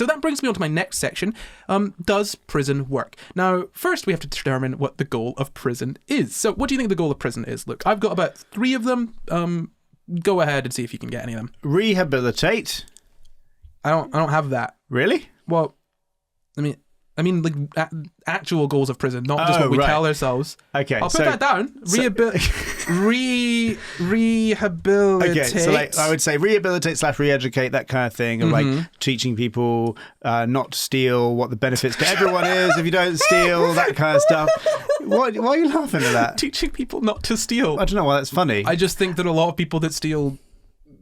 So that brings me on to my next section. Does prison work? Now, first we have to determine what the goal of prison is. So what do you think the goal of prison is? Look, I've got about 3 of them. Go ahead and see if you can get any of them. Rehabilitate. I don't have that. Really? Well, I mean, like actual goals of prison, not just what we tell ourselves. Okay, I'll put that down. Rehabilitate. Okay, so like I would say rehabilitate / re-educate, that kind of thing, of like teaching people not to steal, what the benefits to everyone is if you don't steal, that kind of stuff. Why are you laughing at that? Teaching people not to steal. I don't know why that's funny. I just think that a lot of people that steal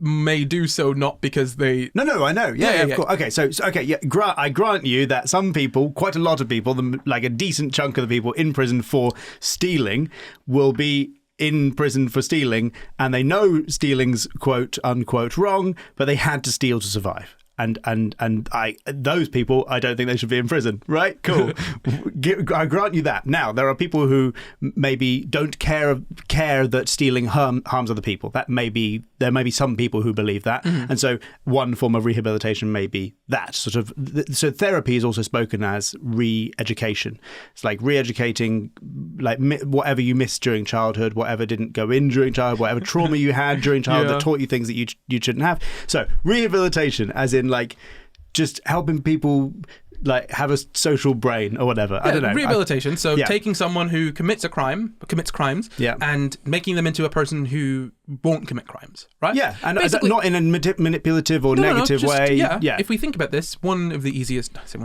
may do so not because they... No, I know. Yeah, of course. Okay, I grant you that some people, quite a lot of people, like a decent chunk of the people in prison for stealing will be in prison for stealing, and they know stealing's quote unquote wrong, but they had to steal to survive. And those people, I don't think they should be in prison, right? Cool. I grant you that. Now, there are people who maybe don't care that stealing harms other people. There may be some people who believe that. And so one form of rehabilitation may be that sort of. So therapy is also spoken as re-education. It's like re-educating, like whatever you missed during childhood, whatever didn't go in during childhood, whatever trauma you had during childhood that taught you things that you shouldn't have. So rehabilitation, as in like just helping people like have a social brain or whatever. I don't know. Rehabilitation. Taking someone who commits crimes, and making them into a person who won't commit crimes, right? Yeah, and not in a manipulative or negative way. Yeah. If we think about this, perhaps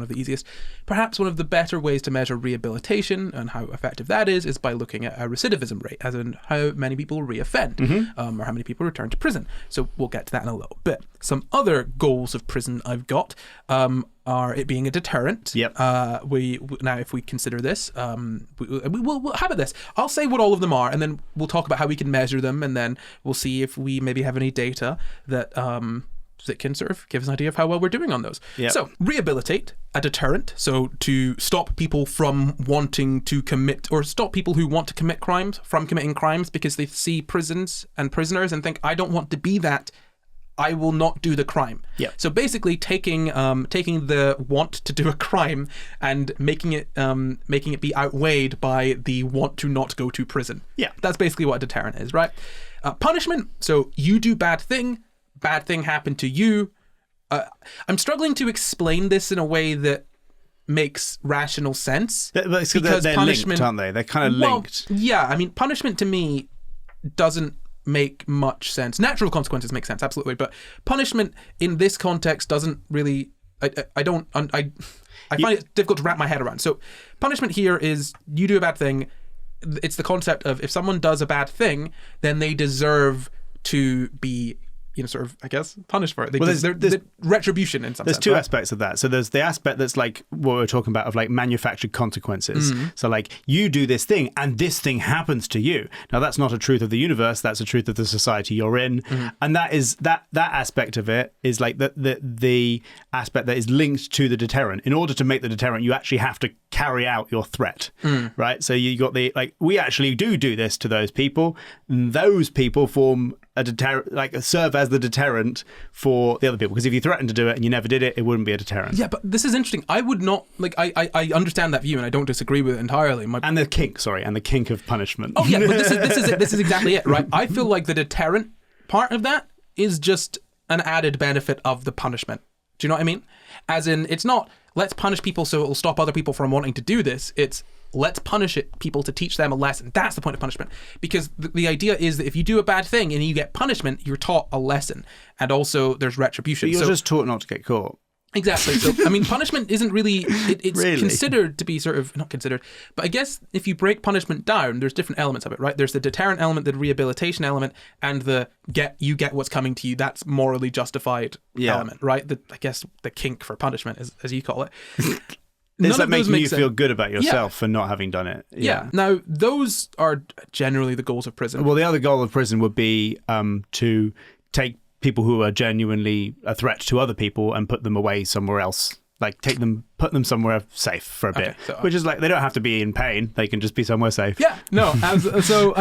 one of the better ways to measure rehabilitation and how effective that is by looking at a recidivism rate, as in how many people reoffend, or how many people return to prison. So we'll get to that in a little bit. Some other goals of prison I've got are it being a deterrent. Yep. Now, if we consider this, we'll how about this? I'll say what all of them are, and then we'll talk about how we can measure them, and then we'll see if we maybe have any data that can sort of give us an idea of how well we're doing on those. Yep. So, rehabilitate, a deterrent, so to stop people from wanting to commit, or stop people who want to commit crimes from committing crimes because they see prisons and prisoners and think, I don't want to be that, I will not do the crime. Yeah. So basically, taking the want to do a crime and making it be outweighed by the want to not go to prison. Yeah. That's basically what a deterrent is, right? Punishment. So you do bad thing happened to you. I'm struggling to explain this in a way that makes rational sense. Because they're linked, aren't they? They're kind of linked. Yeah. I mean, punishment to me doesn't make much sense. Natural consequences make sense, absolutely, but punishment in this context doesn't really. I find it difficult to wrap my head around. So, punishment here is you do a bad thing. It's the concept of if someone does a bad thing, then they deserve to be, sort of, I guess, punished for it. There's retribution in some sense. There's two aspects of that. So there's the aspect that's like what we're talking about of like manufactured consequences. So like you do this thing and this thing happens to you. Now that's not a truth of the universe. That's a truth of the society you're in. And that is that aspect of it is like the aspect that is linked to the deterrent. In order to make the deterrent, you actually have to carry out your threat, right? So you got we actually do this to those people. And those people form a deterrent, like serve as the deterrent for the other people. Because if you threatened to do it and you never did it, it wouldn't be a deterrent. Yeah, but this is interesting. I would not I understand that view and I don't disagree with it entirely. And the kink of punishment. Oh yeah, but this is exactly it, right? I feel like the deterrent part of that is just an added benefit of the punishment. Do you know what I mean? As in, it's not let's punish people so it will stop other people from wanting to do this. It's let's punish people to teach them a lesson. That's the point of punishment. Because the idea is that if you do a bad thing and you get punishment, you're taught a lesson. And also there's retribution. But you're just taught not to get caught. Exactly. So, I mean, punishment isn't really... It's really considered to be sort of... Not considered. But I guess if you break punishment down, there's different elements of it, right? There's the deterrent element, the rehabilitation element, and the you get what's coming to you. That's morally justified element, right? I guess the kink for punishment, as you call it. It's like making you feel good about yourself for not having done it. Yeah. Now, those are generally the goals of prison. Well, the other goal of prison would be to take people who are genuinely a threat to other people and put them away somewhere else. Like put them somewhere safe for a bit. So, which is like, they don't have to be in pain. They can just be somewhere safe. Yeah, no. So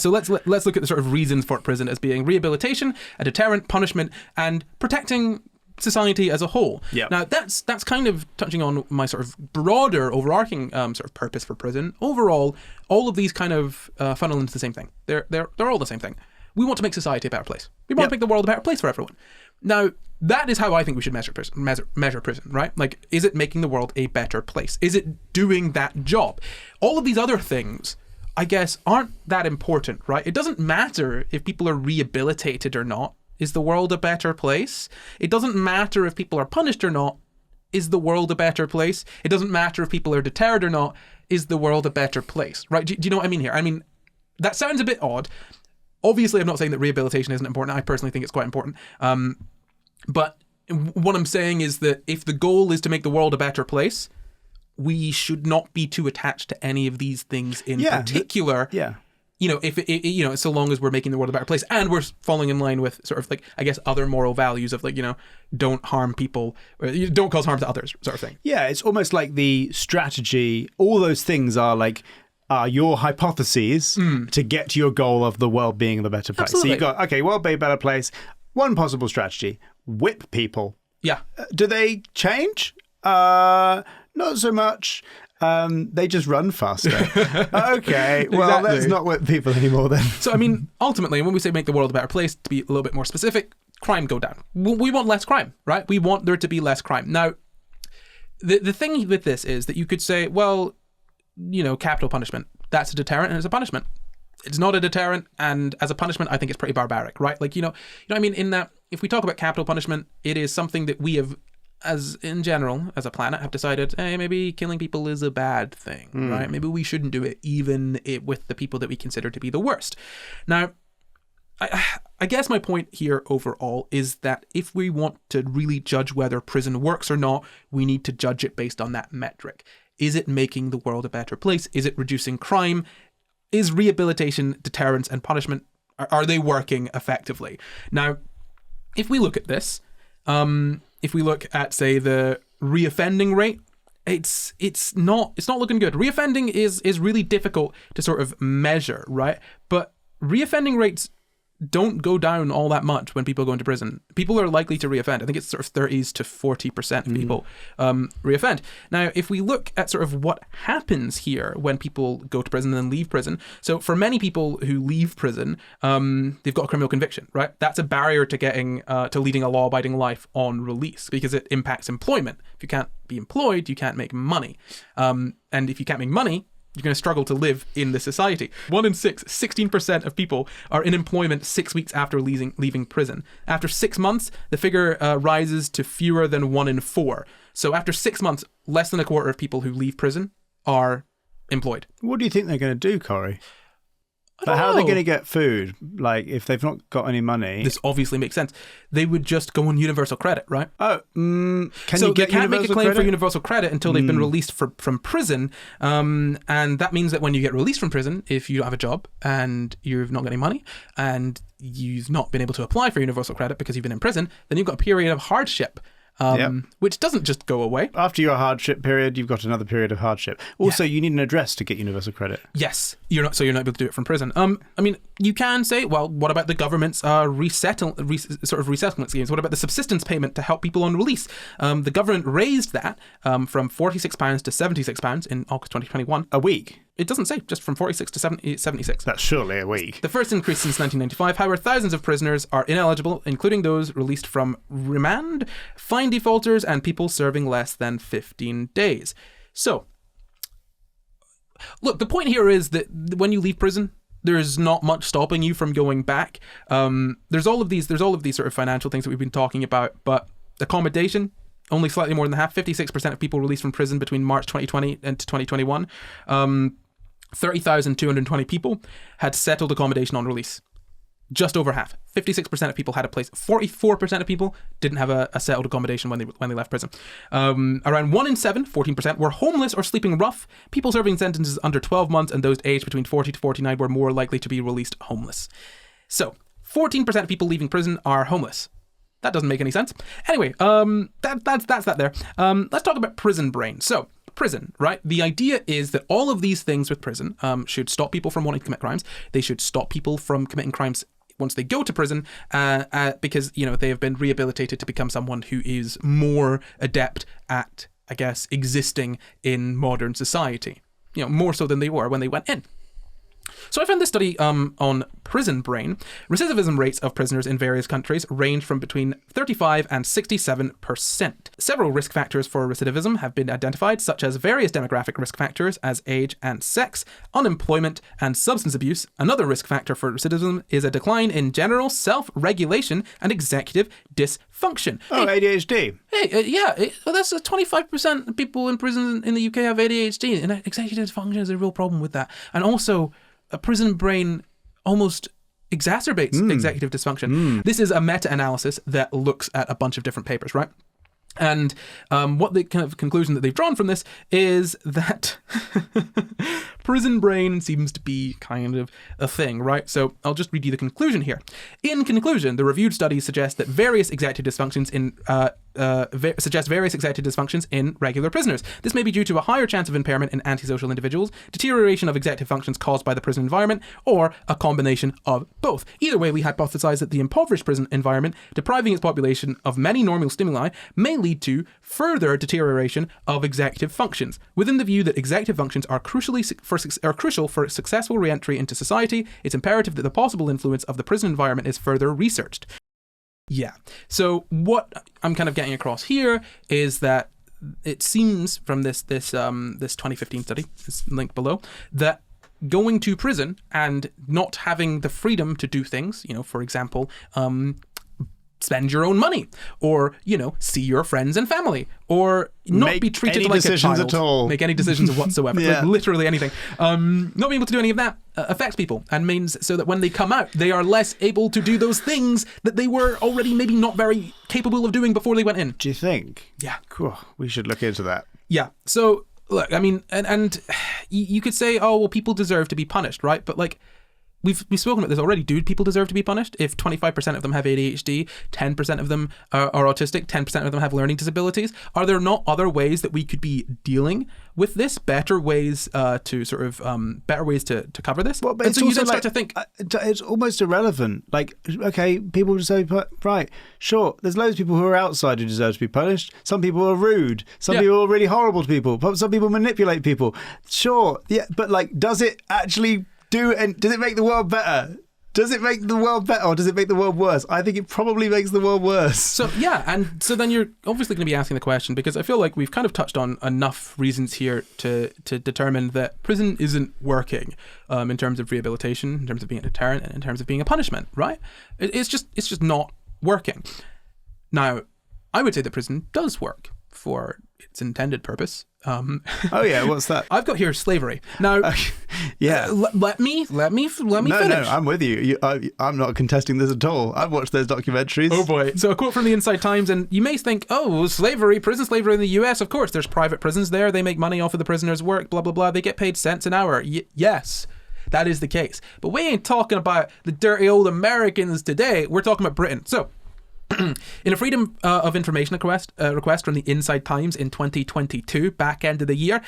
let's look at the sort of reasons for prison as being rehabilitation, a deterrent, punishment, and protecting society as a whole. Yep. Now, that's kind of touching on my sort of broader, overarching sort of purpose for prison. Overall, all of these kind of funnel into the same thing. They're all the same thing. We want to make society a better place. We want to make the world a better place for everyone. Now, that is how I think we should measure prison, right? Like, is it making the world a better place? Is it doing that job? All of these other things, I guess, aren't that important, right? It doesn't matter if people are rehabilitated or not. Is the world a better place? It doesn't matter if people are punished or not. Is the world a better place? It doesn't matter if people are deterred or not. Is the world a better place, right? Do you know what I mean here? I mean, that sounds a bit odd. Obviously, I'm not saying that rehabilitation isn't important. I personally think it's quite important. But what I'm saying is that if the goal is to make the world a better place, we should not be too attached to any of these things in particular. You know, if it, so long as we're making the world a better place and we're falling in line with sort of like, I guess, other moral values of like, don't harm people, or don't cause harm to others, sort of thing. Yeah, it's almost like the strategy. All those things are like your hypotheses to get to your goal of the world being the better place. Absolutely. So you got, okay, world being a better place. One possible strategy: whip people. Yeah. Do they change? Not so much. They just run faster. Okay, well, Exactly. let's not whip people anymore then. So, I mean, ultimately, when we say make the world a better place, to be a little bit more specific, crime go down. We want less crime, right? We want there to be less crime. Now, the thing with this is that you could say, well, capital punishment, that's a deterrent and it's a punishment. It's not a deterrent, and as a punishment, I think it's pretty barbaric, right? Like, what I mean, in that, if we talk about capital punishment, it is something that we have, as in general, as a planet, have decided, hey, maybe killing people is a bad thing, right? Maybe we shouldn't do it, even with the people that we consider to be the worst. Now, I guess my point here overall is that if we want to really judge whether prison works or not, we need to judge it based on that metric. Is it making the world a better place? Is it reducing crime? Is rehabilitation, deterrence, and punishment, are they working effectively? Now, if we look at this, if we look at, say, the reoffending rate, it's not looking good. Reoffending is really difficult to sort of measure, right? But reoffending rates don't go down all that much when people go into prison. People are likely to reoffend. I think it's sort of 30s to 40% of people reoffend. Now, if we look at sort of what happens here when people go to prison and then leave prison, so for many people who leave prison, they've got a criminal conviction, right? That's a barrier to getting to leading a law-abiding life on release because it impacts employment. If you can't be employed, you can't make money. And if you can't make money, you're going to struggle to live in this society. 1 in 6, 16% of people are in employment 6 weeks after leaving prison. After 6 months, the figure rises to fewer than 1 in 4. So after 6 months, less than a quarter of people who leave prison are employed. What do you think they're going to do, Corey? I don't How are they know. going to get food? Like, if they've not got any money? This obviously makes sense. They would just go on universal credit, right? Can you They get can't make a universal claim for credit? universal credit until they've been released from prison. And that means that when you get released from prison, if you don't have a job and you've not got any money and you've not been able to apply for universal credit because you've been in prison, then you've got a period of hardship. Which doesn't just go away. After your hardship period, you've got another period of hardship. Also, you need an address to get universal credit. Yes, you're not able to do it from prison. I mean, you can say, well, what about the government's resettlement schemes? What about the subsistence payment to help people on release? The government raised that from £46 to £76 in August 2021. A week? It doesn't say, just from 46 to 76. That's surely a week. The first increase since 1995. However, thousands of prisoners are ineligible, including those released from remand, fine defaulters, and people serving less than 15 days. So, look, the point here is that when you leave prison, there's not much stopping you from going back. There's all of these sort of financial things that we've been talking about, but accommodation, only slightly more than half. 56% of people released from prison between March 2020 and 2021. 30,220 people had settled accommodation on release. Just over half. 56% of people had a place. 44% of people didn't have a settled accommodation when they left prison. Around 1 in 7, 14%, were homeless or sleeping rough. People serving sentences under 12 months and those aged between 40 to 49 were more likely to be released homeless. So, 14% of people leaving prison are homeless. That doesn't make any sense. Anyway, that's that there. Let's talk about prison brain. So, prison, right? The idea is that all of these things with prison should stop people from wanting to commit crimes. They should stop people from committing crimes once they go to prison, because they have been rehabilitated to become someone who is more adept at, I guess, existing in modern society. More so than they were when they went in. So I found this study on prison brain. Recidivism rates of prisoners in various countries range from between 35 and 67%. Several risk factors for recidivism have been identified, such as various demographic risk factors as age and sex, unemployment, and substance abuse. Another risk factor for recidivism is a decline in general self-regulation and executive dysfunction. Oh, ADHD. Hey, that's 25% of people in prison in the UK have ADHD, and executive dysfunction is a real problem with that. And also, a prison brain almost exacerbates executive dysfunction. This is a meta-analysis that looks at a bunch of different papers, right? And what the kind of conclusion that they've drawn from this is that prison brain seems to be kind of a thing, right? So I'll just read you the conclusion here. In conclusion, the reviewed studies suggest that various executive dysfunctions in regular prisoners. This may be due to a higher chance of impairment in antisocial individuals, deterioration of executive functions caused by the prison environment, or a combination of both. Either way, we hypothesize that the impoverished prison environment, depriving its population of many normal stimuli, may lead to further deterioration of executive functions. Within the view that executive functions are crucial for successful re-entry into society, it's imperative that the possible influence of the prison environment is further researched. Yeah. So what I'm kind of getting across here is that it seems from this 2015 study, this link below, that going to prison and not having the freedom to do things, for example, spend your own money, or see your friends and family, or not be treated like a child, at all. make any decisions whatsoever, Yeah. like literally anything. Not being able to do any of that affects people, and means so that when they come out, they are less able to do those things that they were already maybe not very capable of doing before they went in. Do you think? Yeah. Cool. We should look into that. Yeah. So look, I mean, and you could say, oh well, people deserve to be punished, right? But like, We've spoken about this already. Do people deserve to be punished? If 25% of them have ADHD, 10% of them are autistic, 10% of them have learning disabilities, are there not other ways that we could be dealing with this? Better ways to cover this? Well, but and it's so you also then start to think, it's almost irrelevant. Like, okay, people deserve right. Sure, there's loads of people who are outside who deserve to be punished. Some people are rude. Some people are really horrible to people. Some people manipulate people. Sure, yeah, but like, does it actually does it make the world better? Does it make the world better, or does it make the world worse? I think it probably makes the world worse. So yeah, and so then you're obviously going to be asking the question, because I feel like we've kind of touched on enough reasons here to determine that prison isn't working in terms of rehabilitation, in terms of being a deterrent, and in terms of being a punishment, right? It's just not working. Now, I would say that prison does work for its intended purpose. Oh yeah, what's that? I've got here slavery. Now, yeah. Let me finish. No, I'm with you. I'm not contesting this at all. I've watched those documentaries. Oh boy. So a quote from the Inside Times, and you may think, oh, prison slavery in the US, of course, there's private prisons there. They make money off of the prisoners' work, blah, blah, blah. They get paid cents an hour. Yes, that is the case. But we ain't talking about the dirty old Americans today. We're talking about Britain. So, in a Freedom of Information request from the Inside Times in 2022, back end of the year,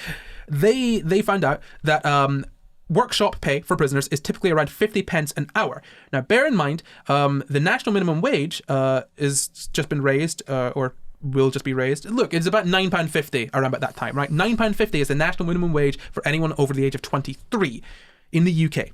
they found out that workshop pay for prisoners is typically around 50 pence an hour. Now, bear in mind, the national minimum wage is just been raised, or will just be raised. Look, it's about £9.50 around about that time, right? £9.50 is the national minimum wage for anyone over the age of 23 in the UK.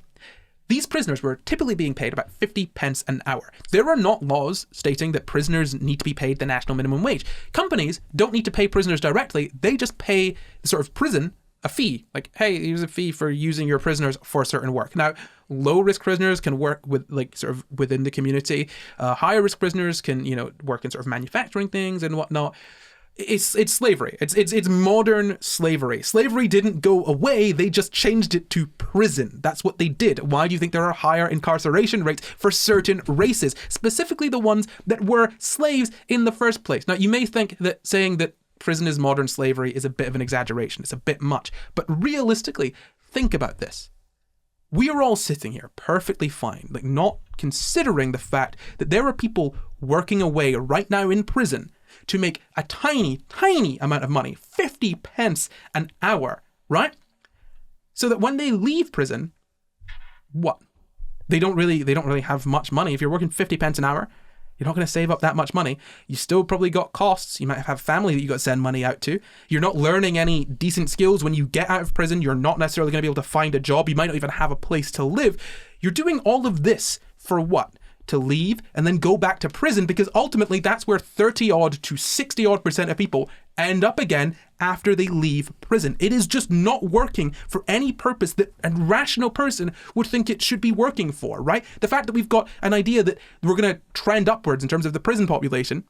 These prisoners were typically being paid about 50 pence an hour. There are not laws stating that prisoners need to be paid the national minimum wage. Companies don't need to pay prisoners directly. They just pay the sort of prison a fee. Like, hey, here's a fee for using your prisoners for certain work. Now, low-risk prisoners can work with, like, sort of within the community. Higher-risk prisoners can, work in sort of manufacturing things and whatnot. It's slavery. It's modern slavery. Slavery didn't go away. They just changed it to prison. That's what they did. Why do you think there are higher incarceration rates for certain races, specifically the ones that were slaves in the first place? Now, you may think that saying that prison is modern slavery is a bit of an exaggeration. It's a bit much. But realistically, think about this. We are all sitting here perfectly fine, like not considering the fact that there are people working away right now in prison to make a tiny, tiny amount of money, 50 pence an hour, right? So that when they leave prison, what? they don't really have much money. If you're working 50 pence an hour, you're not going to save up that much money. You still probably got costs. You might have family that you got to send money out to. You're not learning any decent skills when you get out of prison. You're not necessarily going to be able to find a job. You might not even have a place to live. You're doing all of this for what? To leave and then go back to prison, because ultimately that's where 30 odd to 60 odd % of people end up again after they leave prison. It is just not working for any purpose that a rational person would think it should be working for, right? The fact that we've got an idea that we're going to trend upwards in terms of the prison population,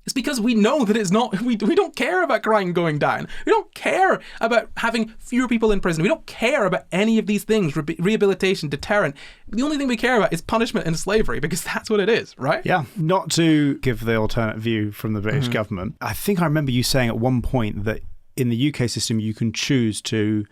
it's because we know that it's not, we don't care about crime going down. We don't care about having fewer people in prison. We don't care about any of these things, rehabilitation, deterrent. The only thing we care about is punishment and slavery, because that's what it is, right? Yeah. Not to give the alternate view from the British government, I think I remember you saying at one point that in the UK system, you can choose to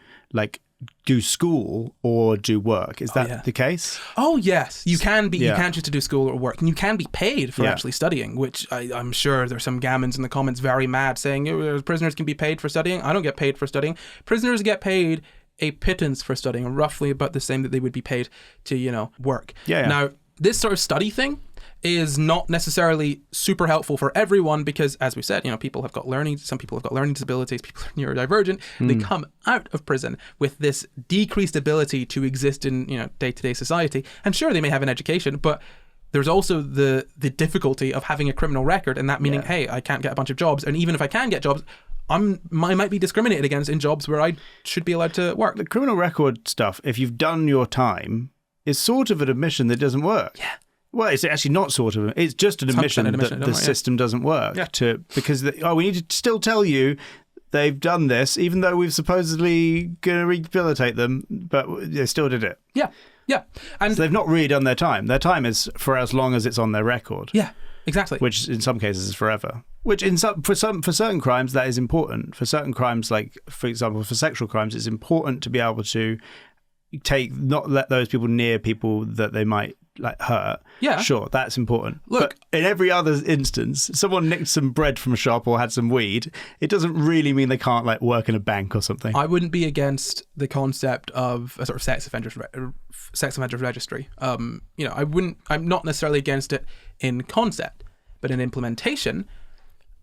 do school or do work. Is that the case? Oh yes, you can be. You can choose to do school or work, and you can be paid for actually studying. Which I'm sure there's some gammons in the comments very mad saying prisoners can be paid for studying. I don't get paid for studying. Prisoners get paid a pittance for studying, roughly about the same that they would be paid to work. Yeah. Now this sort of study thing is not necessarily super helpful for everyone, because as we said, people have got some people have got learning disabilities, people are neurodivergent, and they come out of prison with this decreased ability to exist in, day-to-day society. And sure, they may have an education, but there's also the difficulty of having a criminal record, and that meaning, hey, I can't get a bunch of jobs, and even if I can get jobs, I might be discriminated against in jobs where I should be allowed to work. The criminal record stuff, if you've done your time, is sort of an admission that doesn't work. Yeah. Well, it's actually not sort of. It's just an admission that the system doesn't work. Yeah. Because we need to still tell you they've done this, even though we've supposedly going to rehabilitate them, but they still did it. Yeah, yeah. And so they've not really done their time. Their time is for as long as it's on their record. Yeah, exactly. Which in some cases is forever. Which for certain crimes that is important. For certain crimes, like for example, for sexual crimes, it's important to be able to not let those people near people that they might hurt. Yeah. Sure, that's important. Look, but in every other instance, someone nicked some bread from a shop or had some weed, it doesn't really mean they can't work in a bank or something. I wouldn't be against the concept of a sort of sex offenders registry. I'm not necessarily against it in concept, but in implementation,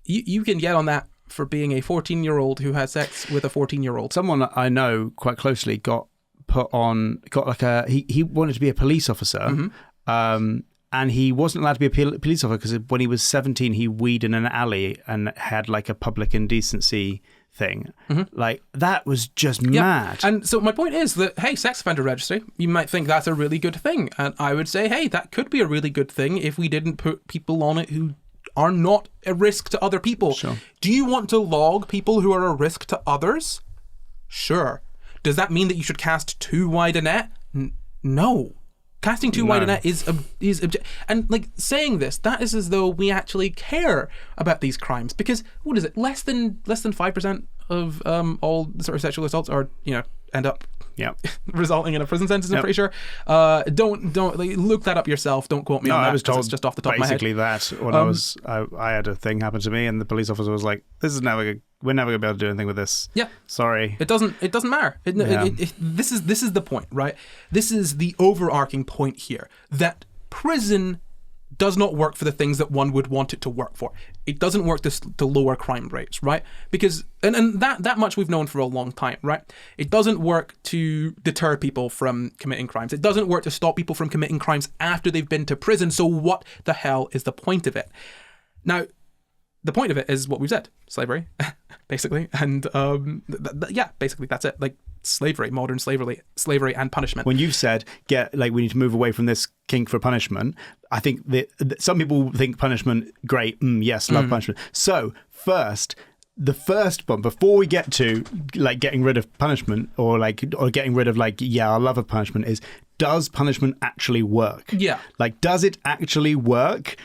you can get on that for being a 14-year-old who has sex with a 14-year-old. Someone I know quite closely got he wanted to be a police officer, and he wasn't allowed to be a police officer because when he was 17 he weed in an alley and had a public indecency thing. That was just mad. And so my point is that, hey, sex offender registry, you might think that's a really good thing, and I would say, hey, that could be a really good thing if we didn't put people on it who are not a risk to other people. Sure. Do you want to log people who are a risk to others? Sure. Does that mean that you should cast too wide a net? No. Casting too wide a net is and saying this, that is as though we actually care about these crimes, because what is it? Less than 5% of all sort of sexual assaults are end up resulting in a prison sentence. I'm pretty sure. Don't look that up yourself. Don't quote me on that. I was told it's just off the top of my head. Basically that when I had a thing happen to me, and the police officer was like, we're never gonna be able to do anything with this. Yeah, sorry. It doesn't matter. This is the point, right? This is the overarching point here, that prison does not work for the things that one would want it to work for. It doesn't work to lower crime rates, right? Because and that much we've known for a long time, right? It doesn't work to deter people from committing crimes. It doesn't work to stop people from committing crimes after they've been to prison. So what the hell is the point of it? Now, the point of it is what we've said: slavery, basically, and basically that's it. Slavery, modern slavery and punishment. When you've said we need to move away from this kink for punishment, I think that some people think punishment great. Yes, love punishment. So the first one before we get to getting rid of punishment or getting rid of our love of punishment is, does punishment actually work? Yeah. Does it actually work?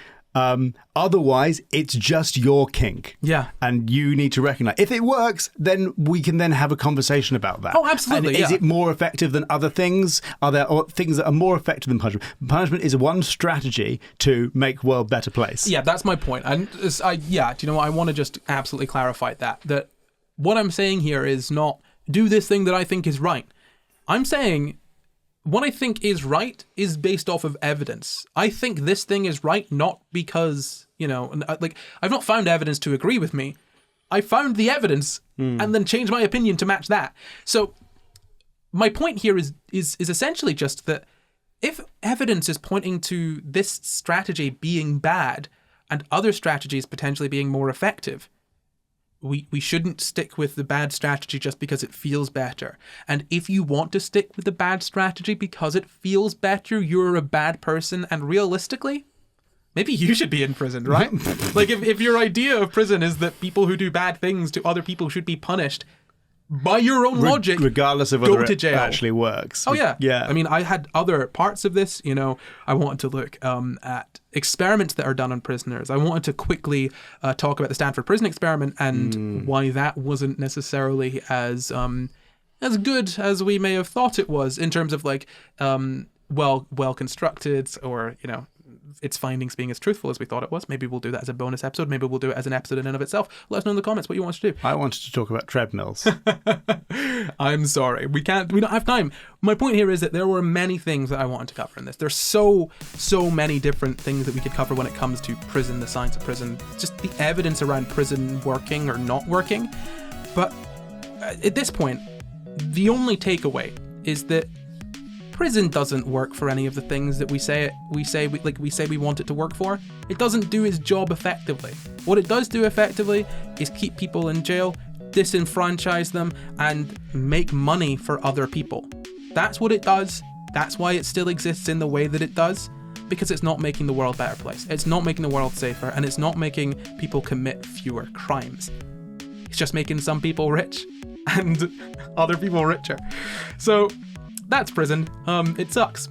Otherwise, it's just your kink. Yeah. And you need to recognize. If it works, then we can then have a conversation about that. Oh, absolutely. And is it more effective than other things? Are there things that are more effective than punishment? Punishment is one strategy to make the world a better place. Yeah, that's my point. And do you know what? I want to just absolutely clarify that what I'm saying here is not do this thing that I think is right. I'm saying what I think is right is based off of evidence. I think this thing is right not because, like, I've not found evidence to agree with me. I found the evidence and then changed my opinion to match that. So my point here is essentially just that if evidence is pointing to this strategy being bad and other strategies potentially being more effective, we shouldn't stick with the bad strategy just because it feels better. And if you want to stick with the bad strategy because it feels better, you're a bad person. And realistically, maybe you should be in prison, right? Like if your idea of prison is that people who do bad things to other people should be punished, by your own logic, regardless of whether go to it jail. actually works. Oh yeah. Yeah. I mean, I had other parts of this. I wanted to look at experiments that are done on prisoners. I wanted to quickly talk about the Stanford Prison Experiment and why that wasn't necessarily as good as we may have thought it was in terms of like well constructed, or its findings being as truthful as we thought it was. Maybe we'll do that as a bonus episode. Maybe we'll do it as an episode in and of itself. Let us know in the comments what you want us to do. I wanted to talk about treadmills. I'm sorry. We don't have time. My point here is that there were many things that I wanted to cover in this. There's so many different things that we could cover when it comes to prison, the science of prison, just the evidence around prison working or not working. But at this point, the only takeaway is that prison doesn't work for any of the things that we say we want it to work for. It doesn't do its job effectively. What it does do effectively is keep people in jail, disenfranchise them, and make money for other people. That's what it does. That's why it still exists in the way that it does, because it's not making the world a better place. It's not making the world safer, and it's not making people commit fewer crimes. It's just making some people rich and other people richer. So that's prison. It sucks.